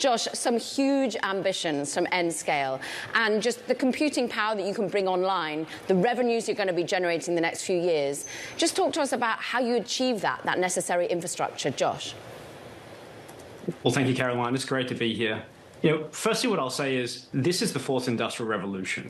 Josh, some huge ambitions from Nscale and just the computing power that you can bring online, the revenues you're going to be generating the next few years. Just talk to us about how you achieve that necessary infrastructure, Josh. Well, thank you, Caroline. It's great to be here. Firstly, what I'll say is this is the fourth industrial revolution.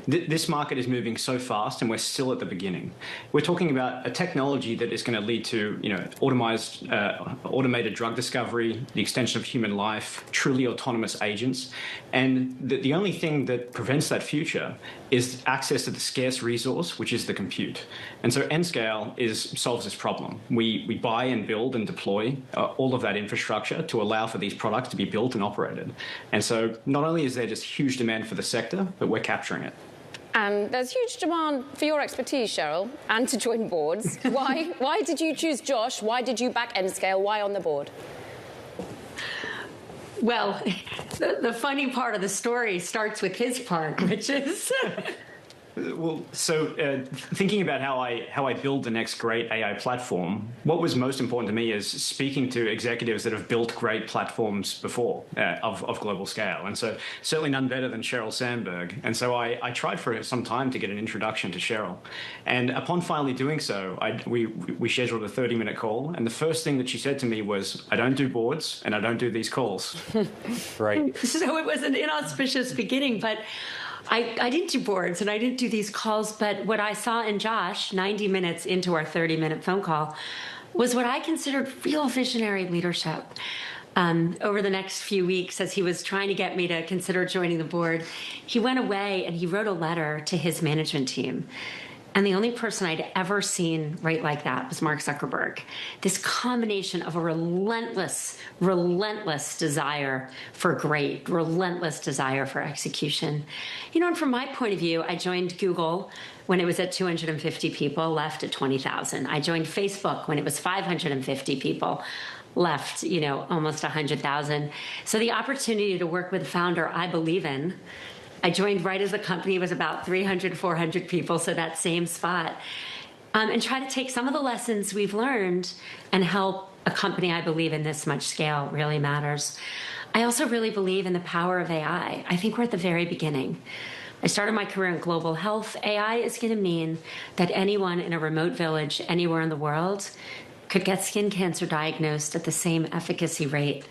This market is moving so fast, and we're still at the beginning. We're talking about a technology that is going to lead to, automated drug discovery, the extension of human life, truly autonomous agents, and the only thing that prevents that future is access to the scarce resource, which is the compute. And so Nscale solves this problem. We buy and build and deploy all of that infrastructure to allow for these products to be built and operated. And so not only is there just huge demand for the sector, but we're capturing it. And there's huge demand for your expertise, Sheryl, and to join boards. Why did you choose Josh? Why did you back Nscale? Why on the board? Well, the funny part of the story starts with his part, which is... Thinking about how I build the next great AI platform, what was most important to me is speaking to executives that have built great platforms before of global scale. And so certainly none better than Sheryl Sandberg. And so I tried for some time to get an introduction to Sheryl. And upon finally doing so, we scheduled a 30-minute call. And the first thing that she said to me was, I don't do boards and I don't do these calls. Right. So it was an inauspicious beginning, but I didn't do boards and I didn't do these calls, but what I saw in Josh, 90 minutes into our 30-minute phone call, was what I considered real visionary leadership. Over the next few weeks, as he was trying to get me to consider joining the board, he went away and he wrote a letter to his management team. And the only person I'd ever seen write like that was Mark Zuckerberg. This combination of a relentless desire for great, relentless desire for execution. And from my point of view, I joined Google when it was at 250 people, left at 20,000. I joined Facebook when it was 550 people, left, almost 100,000. So the opportunity to work with a founder I believe in, I joined right as the company was about 300, 400 people, so that same spot, and try to take some of the lessons we've learned and help a company I believe in this much scale really matters. I also really believe in the power of AI. I think we're at the very beginning. I started my career in global health. AI is going to mean that anyone in a remote village anywhere in the world could get skin cancer diagnosed at the same efficacy rate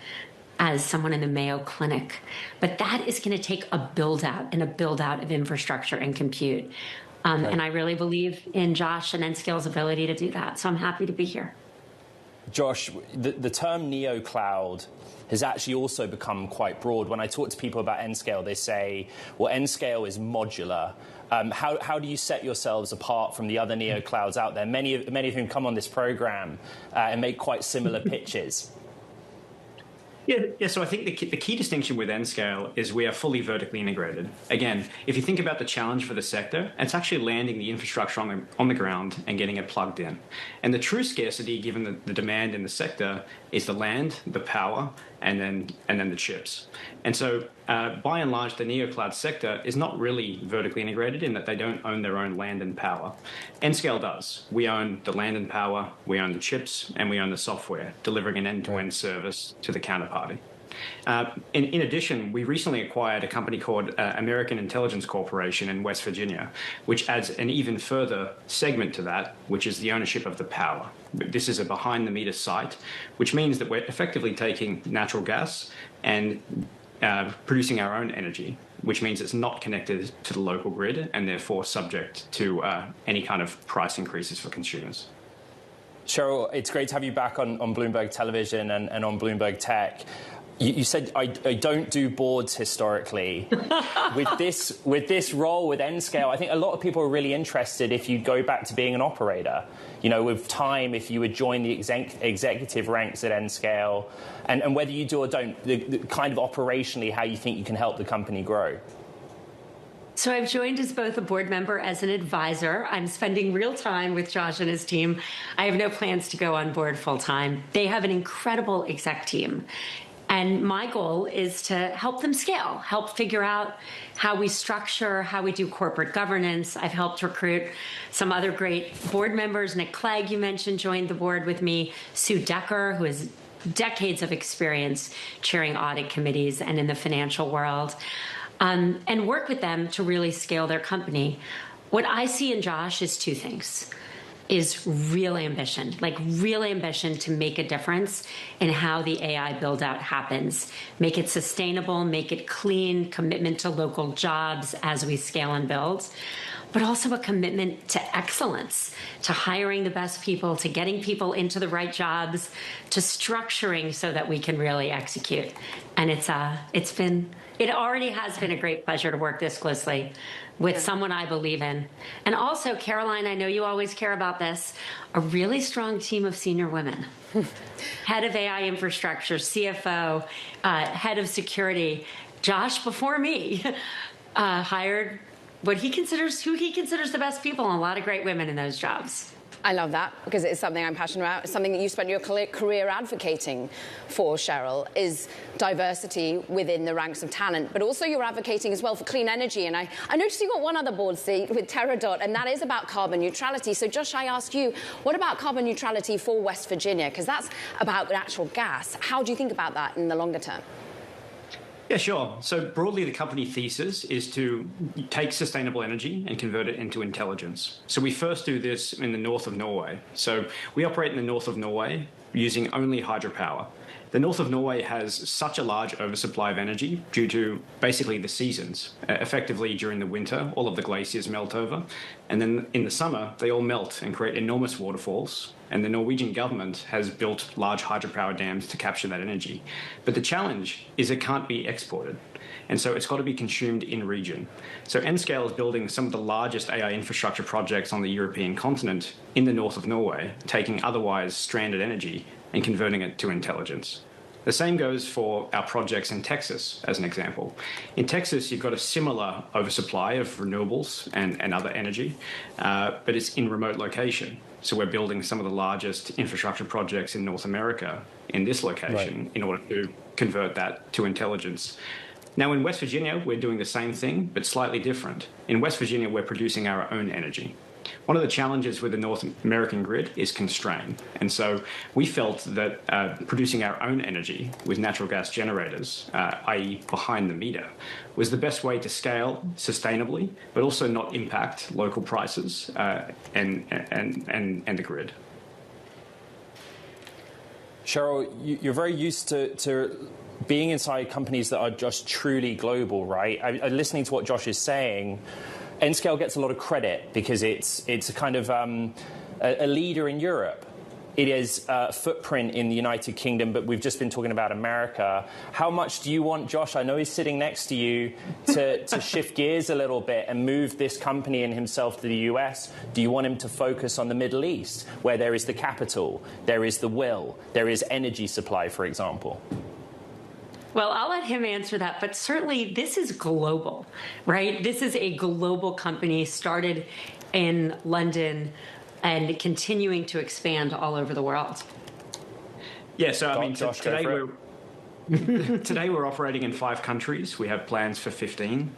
as someone in the Mayo Clinic. But that is going to take a build-out of infrastructure and compute. Right. And I really believe in Josh and Nscale's ability to do that. So I'm happy to be here. Josh, the term neo-cloud has actually also become quite broad. When I talk to people about Nscale, they say, well, Nscale is modular. How do you set yourselves apart from the other neo-clouds out there, many of whom come on this program and make quite similar pitches? Yeah. So I think the key distinction with Nscale is we are fully vertically integrated. Again, if you think about the challenge for the sector, it's actually landing the infrastructure on the ground and getting it plugged in. And the true scarcity, given the demand in the sector, is the land, the power, and then the chips. And so by and large, the neocloud sector is not really vertically integrated in that they don't own their own land and power. Nscale does. We own the land and power, we own the chips, and we own the software, delivering an end-to-end service to the counterparty. In addition, we recently acquired a company called American Intelligence Corporation in West Virginia, which adds an even further segment to that, which is the ownership of the power. This is a behind-the-meter site, which means that we're effectively taking natural gas and producing our own energy, which means it's not connected to the local grid and therefore subject to any kind of price increases for consumers. Sheryl, it's great to have you back on Bloomberg Television and on Bloomberg Tech. You said I don't do boards historically. with this role with Nscale, I think a lot of people are really interested if you go back to being an operator. With time, if you would join the executive ranks at Nscale, and whether you do or don't, the kind of operationally how you think you can help the company grow. So I've joined as both a board member as an advisor. I'm spending real time with Josh and his team. I have no plans to go on board full time. They have an incredible exec team. And my goal is to help them scale, help figure out how we structure, how we do corporate governance. I've helped recruit some other great board members. Nick Clegg, you mentioned, joined the board with me. Sue Decker, who is decades of experience chairing audit committees and in the financial world, and work with them to really scale their company. What I see in Josh is two things. Is real ambition to make a difference in how the AI build out happens. Make it sustainable, make it clean, commitment to local jobs as we scale and build, but also a commitment to excellence, to hiring the best people, to getting people into the right jobs, to structuring so that we can really execute. And it already has been a great pleasure to work this closely with someone I believe in. And also, Caroline, I know you always care about this, a really strong team of senior women. Head of AI infrastructure, CFO, head of security. Josh, before me, hired who he considers the best people, and a lot of great women in those jobs. I love that because it's something I'm passionate about. It's something that you spent your career advocating for, Sheryl, is diversity within the ranks of talent, but also you're advocating as well for clean energy. And I noticed you've got one other board seat with Teradot, and that is about carbon neutrality. So, Josh, I ask you, what about carbon neutrality for West Virginia? Because that's about natural gas. How do you think about that in the longer term? Yeah, sure. So broadly, the company thesis is to take sustainable energy and convert it into intelligence. So we first do this in the north of Norway. So we operate in the north of Norway using only hydropower. The north of Norway has such a large oversupply of energy due to basically the seasons. Effectively, during the winter, all of the glaciers melt over. And then in the summer, they all melt and create enormous waterfalls. And the Norwegian government has built large hydropower dams to capture that energy. But the challenge is it can't be exported. And so it's got to be consumed in region. So Nscale is building some of the largest AI infrastructure projects on the European continent in the north of Norway, taking otherwise stranded energy and converting it to intelligence. The same goes for our projects in Texas, as an example. In Texas, you've got a similar oversupply of renewables and other energy, but it's in remote location. So we're building some of the largest infrastructure projects in North America in this location in order to convert that to intelligence. Now, in West Virginia, we're doing the same thing, but slightly different. In West Virginia, we're producing our own energy. One of the challenges with the North American grid is constraint. And so we felt that producing our own energy with natural gas generators, i.e. behind the meter, was the best way to scale sustainably, but also not impact local prices and the grid. Sheryl, you're very used to being inside companies that are just truly global, right? I'm listening to what Josh is saying. Nscale gets a lot of credit because it's a kind of a leader in Europe. It is a footprint in the United Kingdom, but we've just been talking about America. How much do you want Josh, I know he's sitting next to you, to shift gears a little bit and move this company and himself to the US? Do you want him to focus on the Middle East, where there is the capital, there is the will, there is energy supply, for example? Well, I'll let him answer that, but certainly this is global, right? This is a global company started in London and continuing to expand all over the world. Yeah, so I mean, Josh, today we're operating in 5 countries. We have plans for 15.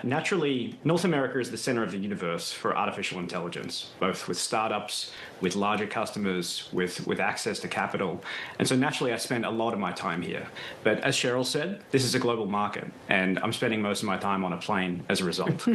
Naturally, North America is the center of the universe for artificial intelligence, both with startups, with larger customers, with access to capital. And so naturally, I spend a lot of my time here. But as Sheryl said, this is a global market, and I'm spending most of my time on a plane as a result.